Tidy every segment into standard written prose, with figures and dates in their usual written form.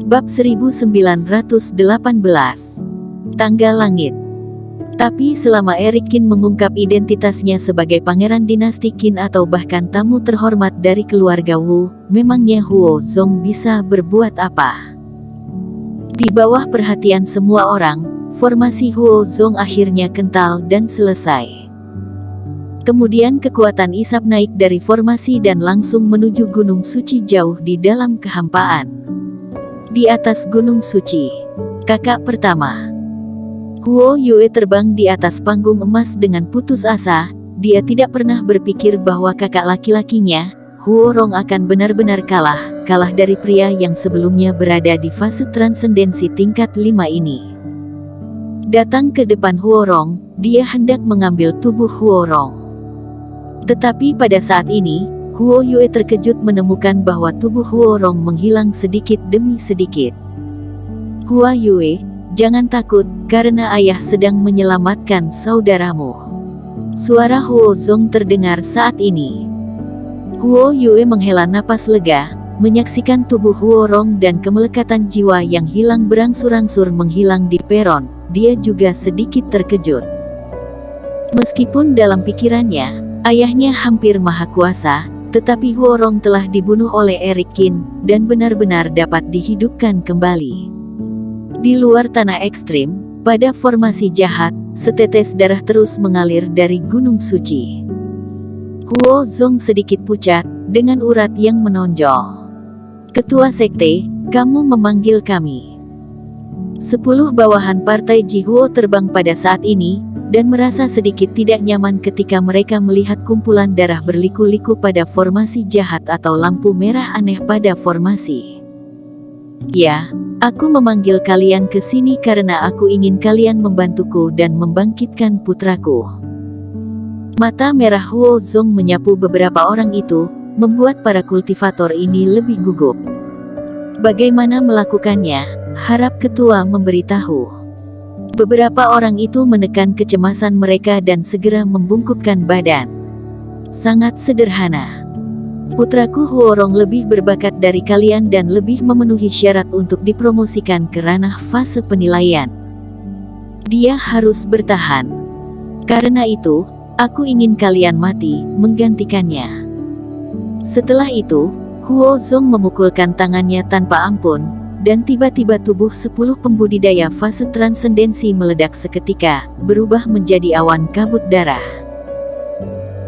Bab 1918. Tangga Langit. Tapi selama Eric Qin mengungkap identitasnya sebagai pangeran dinasti Qin atau bahkan tamu terhormat dari keluarga Wu, memangnya Huo Zong bisa berbuat apa? Di bawah perhatian semua orang, formasi Huo Zong akhirnya kental dan selesai. Kemudian kekuatan isap naik dari formasi dan langsung menuju Gunung Suci jauh di dalam kehampaan. Di atas Gunung Suci, kakak pertama. Huo Yue terbang di atas panggung emas dengan putus asa. Dia tidak pernah berpikir bahwa kakak laki-lakinya, Huo Rong, akan benar-benar kalah dari pria yang sebelumnya berada di fase transendensi tingkat 5 ini. Datang ke depan Huo Rong, dia hendak mengambil tubuh Huo Rong. Tetapi pada saat ini, Huo Yue terkejut menemukan bahwa tubuh Huo Rong menghilang sedikit demi sedikit. Huo Yue, jangan takut, karena ayah sedang menyelamatkan saudaramu. Suara Huo Zong terdengar saat ini. Huo Yue menghela napas lega, menyaksikan tubuh Huo Rong dan kemelekatan jiwa yang hilang berangsur-angsur menghilang di peron. Dia juga sedikit terkejut. Meskipun dalam pikirannya, ayahnya hampir maha kuasa, tetapi Huo Rong telah dibunuh oleh Eric Qin, dan benar-benar dapat dihidupkan kembali. Di luar tanah ekstrim, pada formasi jahat, setetes darah terus mengalir dari Gunung Suci. Huo Zong sedikit pucat, dengan urat yang menonjol. Ketua Sekte, kamu memanggil kami. 10 bawahan partai Jihuo terbang pada saat ini, dan merasa sedikit tidak nyaman ketika mereka melihat kumpulan darah berliku-liku pada formasi jahat atau lampu merah aneh pada formasi. Ya, aku memanggil kalian ke sini karena aku ingin kalian membantuku dan membangkitkan putraku. Mata merah Huo Zong menyapu beberapa orang itu, membuat para kultivator ini lebih gugup. Bagaimana melakukannya? Harap ketua memberitahu. Beberapa orang itu menekan kecemasan mereka dan segera membungkukkan badan. Sangat sederhana. Putraku Huo Rong lebih berbakat dari kalian dan lebih memenuhi syarat untuk dipromosikan ke ranah fase penilaian. Dia harus bertahan. Karena itu, aku ingin kalian mati, menggantikannya. Setelah itu, Huo Zong memukulkan tangannya tanpa ampun, dan tiba-tiba tubuh 10 pembudidaya fase transendensi meledak seketika, berubah menjadi awan kabut darah.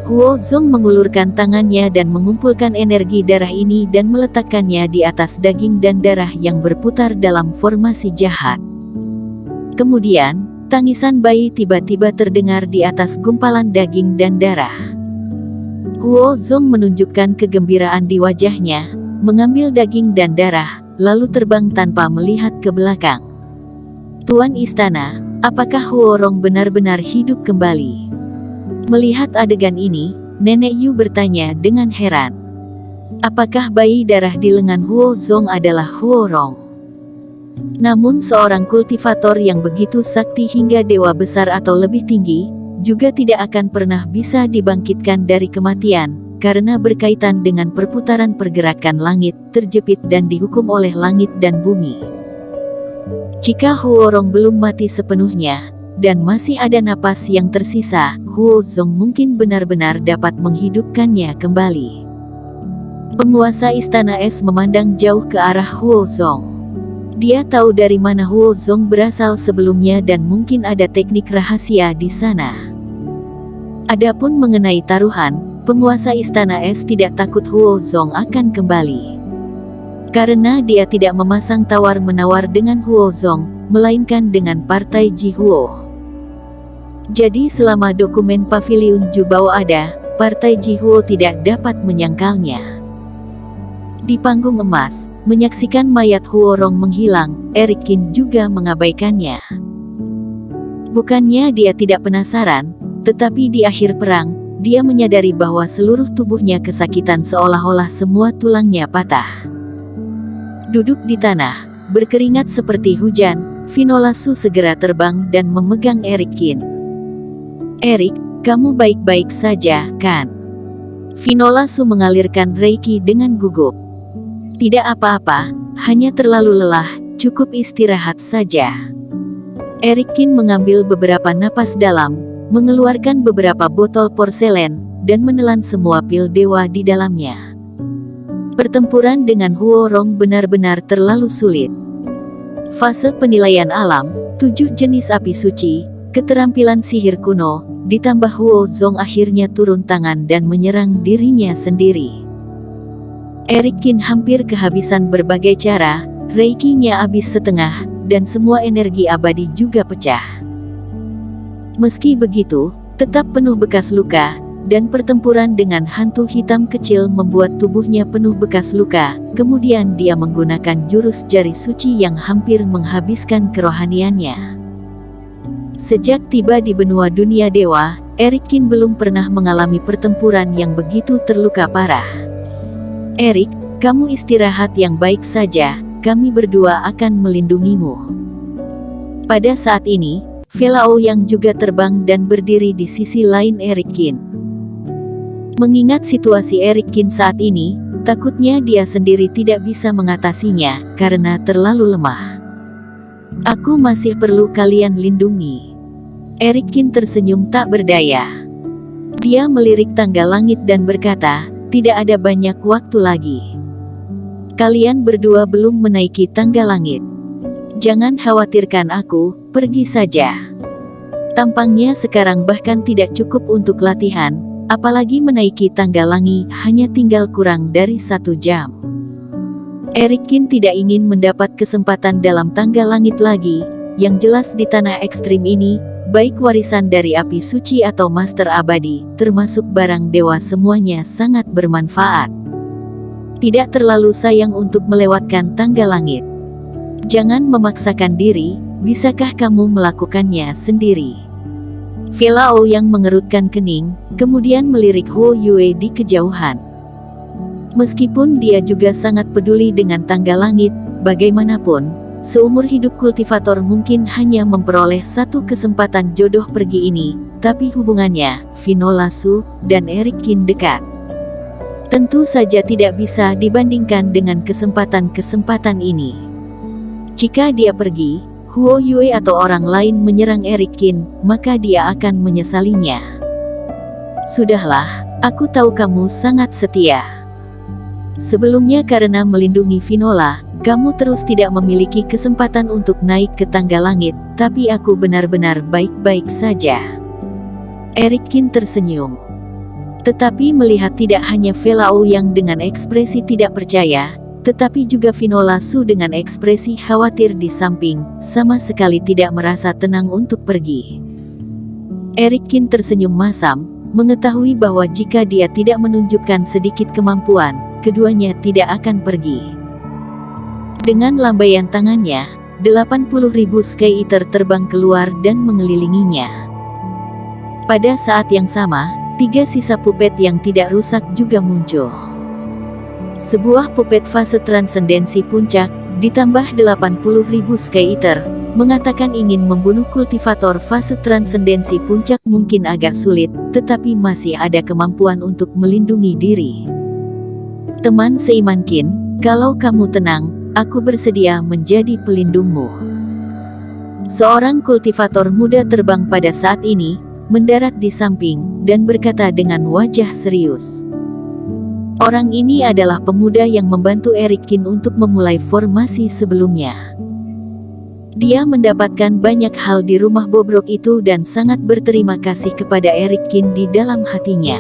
Huo Zong mengulurkan tangannya dan mengumpulkan energi darah ini dan meletakkannya di atas daging dan darah yang berputar dalam formasi jahat. Kemudian, tangisan bayi tiba-tiba terdengar di atas gumpalan daging dan darah. Huo Zong menunjukkan kegembiraan di wajahnya, mengambil daging dan darah, lalu terbang tanpa melihat ke belakang. Tuan Istana, apakah Huo Rong benar-benar hidup kembali? Melihat adegan ini, Nenek Yu bertanya dengan heran. Apakah bayi darah di lengan Huo Zong adalah Huo Rong? Namun seorang kultivator yang begitu sakti hingga dewa besar atau lebih tinggi, juga tidak akan pernah bisa dibangkitkan dari kematian, karena berkaitan dengan perputaran pergerakan langit, terjepit dan dihukum oleh langit dan bumi. Jika Huo Rong belum mati sepenuhnya, dan masih ada napas yang tersisa, Huo Zong mungkin benar-benar dapat menghidupkannya kembali. Penguasa Istana Es memandang jauh ke arah Huo Zong. Dia tahu dari mana Huo Zong berasal sebelumnya dan mungkin ada teknik rahasia di sana. Adapun mengenai taruhan, penguasa Istana Es tidak takut Huo Zong akan kembali. Karena dia tidak memasang tawar-menawar dengan Huo Zong, melainkan dengan partai Jihuo. Jadi selama dokumen Paviliun Jubao ada, partai Jihuo tidak dapat menyangkalnya. Di panggung emas, menyaksikan mayat Huo Rong menghilang, Eric Qin juga mengabaikannya. Bukannya dia tidak penasaran, tetapi di akhir perang, dia menyadari bahwa seluruh tubuhnya kesakitan seolah-olah semua tulangnya patah. Duduk di tanah, berkeringat seperti hujan, Vinola Su segera terbang dan memegang Eric Qin. Eric, kamu baik-baik saja, kan? Vinola Su mengalirkan Reiki dengan gugup. Tidak apa-apa, hanya terlalu lelah, cukup istirahat saja. Eric Kin mengambil beberapa napas dalam, mengeluarkan beberapa botol porselen, dan menelan semua pil dewa di dalamnya. Pertempuran dengan Huo Rong benar-benar terlalu sulit. Fase penilaian alam, 7 jenis api suci, keterampilan sihir kuno, ditambah Huo Zong akhirnya turun tangan dan menyerang dirinya sendiri. Eric Kin hampir kehabisan berbagai cara, reiki-nya habis setengah, dan semua energi abadi juga pecah. Meski begitu, tetap penuh bekas luka, dan pertempuran dengan hantu hitam kecil membuat tubuhnya penuh bekas luka. Kemudian dia menggunakan jurus jari suci yang hampir menghabiskan kerohaniannya. Sejak tiba di benua dunia dewa, Eric Kin belum pernah mengalami pertempuran yang begitu terluka parah. Eric, kamu istirahat yang baik saja, kami berdua akan melindungimu. Pada saat ini, Velao yang juga terbang dan berdiri di sisi lain Eric Kin. Mengingat situasi Eric Kin saat ini, takutnya dia sendiri tidak bisa mengatasinya, karena terlalu lemah. Aku masih perlu kalian lindungi. Eric Kin tersenyum tak berdaya. Dia melirik tangga langit dan berkata, tidak ada banyak waktu lagi. Kalian berdua belum menaiki tangga langit. Jangan khawatirkan aku, pergi saja. Tampangnya sekarang bahkan tidak cukup untuk latihan, apalagi menaiki tangga langit hanya tinggal kurang dari 1 jam. Eric Kin tidak ingin mendapat kesempatan dalam tangga langit lagi, yang jelas di tanah ekstrim ini, baik warisan dari api suci atau master abadi, termasuk barang dewa semuanya sangat bermanfaat. Tidak terlalu sayang untuk melewatkan tangga langit. Jangan memaksakan diri, bisakah kamu melakukannya sendiri? Velao yang mengerutkan kening, kemudian melirik Huo Yue di kejauhan. Meskipun dia juga sangat peduli dengan tangga langit, bagaimanapun, seumur hidup kultivator mungkin hanya memperoleh 1 kesempatan jodoh pergi ini, tapi hubungannya, Finola Su, dan Eric Kin dekat. Tentu saja tidak bisa dibandingkan dengan kesempatan-kesempatan ini. Jika dia pergi, Huo Yue atau orang lain menyerang Eric Kin, maka dia akan menyesalinya. Sudahlah, aku tahu kamu sangat setia. Sebelumnya karena melindungi Finola, kamu terus tidak memiliki kesempatan untuk naik ke tangga langit, tapi aku benar-benar baik-baik saja. Eric Kin tersenyum. Tetapi melihat tidak hanya Velao yang dengan ekspresi tidak percaya, tetapi juga Finola Su dengan ekspresi khawatir di samping, sama sekali tidak merasa tenang untuk pergi. Eric Kin tersenyum masam, mengetahui bahwa jika dia tidak menunjukkan sedikit kemampuan, keduanya tidak akan pergi. Dengan lambaian tangannya, 80.000 Sky Eater terbang keluar dan mengelilinginya. Pada saat yang sama, 3 sisa pupet yang tidak rusak juga muncul. Sebuah pupet fase transendensi puncak, ditambah 80.000 Sky Eater, mengatakan ingin membunuh kultivator fase transendensi puncak mungkin agak sulit, tetapi masih ada kemampuan untuk melindungi diri. Teman seiman Kin, kalau kamu tenang, aku bersedia menjadi pelindungmu. Seorang kultivator muda terbang pada saat ini, mendarat di samping, dan berkata dengan wajah serius. Orang ini adalah pemuda yang membantu Eric Kin untuk memulai formasi sebelumnya. Dia mendapatkan banyak hal di rumah bobrok itu dan sangat berterima kasih kepada Eric Kin di dalam hatinya.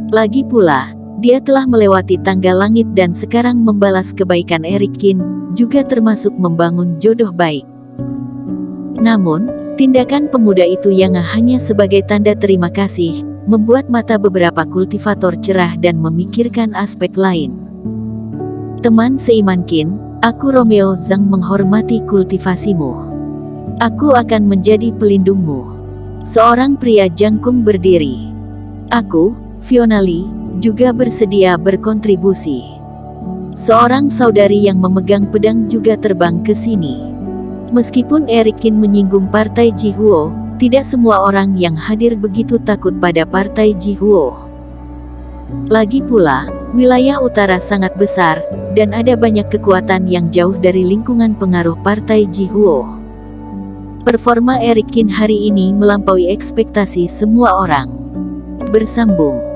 Lagi pula, dia telah melewati tangga langit dan sekarang membalas kebaikan Eric Kin, juga termasuk membangun jodoh baik. Namun, tindakan pemuda itu yang hanya sebagai tanda terima kasih, membuat mata beberapa kultivator cerah dan memikirkan aspek lain. Teman seiman Kin, aku Romeo Zhang menghormati kultivasimu. Aku akan menjadi pelindungmu. Seorang pria jangkung berdiri. Aku, Fiona Lee, juga bersedia berkontribusi. Seorang saudari yang memegang pedang juga terbang ke sini. Meskipun Eric Kin menyinggung partai Jihuo, tidak semua orang yang hadir begitu takut pada partai Jihuo. Lagi pula, Wilayah utara sangat besar, dan ada banyak kekuatan yang jauh dari lingkungan pengaruh partai Jihuo. Performa Eric Qin hari ini melampaui ekspektasi semua orang. Bersambung.